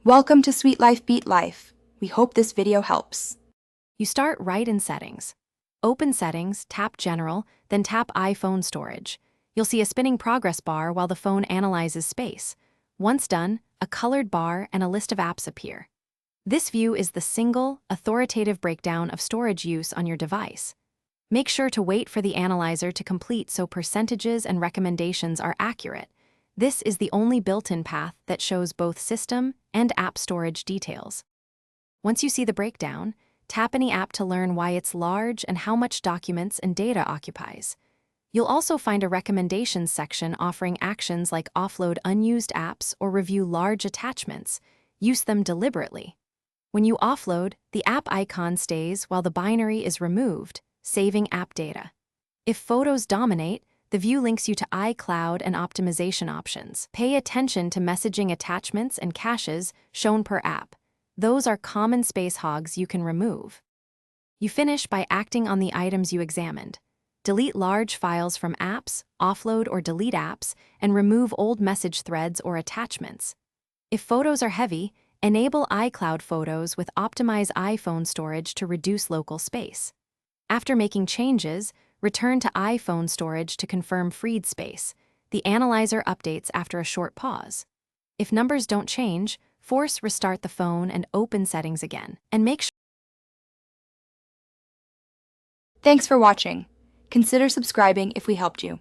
Welcome to Sweet Life Beat Life. We hope this video helps. You start right in Settings. Open Settings, tap General, then tap iPhone Storage. You'll see a spinning progress bar while the phone analyzes space. Once done, a colored bar and a list of apps appear. This view is the single, authoritative breakdown of storage use on your device. Make sure to wait for the analyzer to complete so percentages and recommendations are accurate. This is the only built-in path that shows both system and app storage details. Once you see the breakdown, tap any app to learn why it's large and how much documents and data occupies. You'll also find a recommendations section offering actions like offload unused apps or review large attachments. Use them deliberately. When you offload, the app icon stays while the binary is removed, saving app data. If photos dominate, the view links you to iCloud and optimization options. Pay attention to messaging attachments and caches shown per app. Those are common space hogs you can remove. You finish by acting on the items you examined. Delete large files from apps, offload or delete apps, and remove old message threads or attachments. If photos are heavy, enable iCloud Photos with Optimize iPhone Storage to reduce local space. After making changes, return to iPhone Storage to confirm freed space. The analyzer updates after a short pause. If numbers don't change, force restart the phone and open Settings again. And make sure. Thanks for watching. Consider subscribing if we helped you.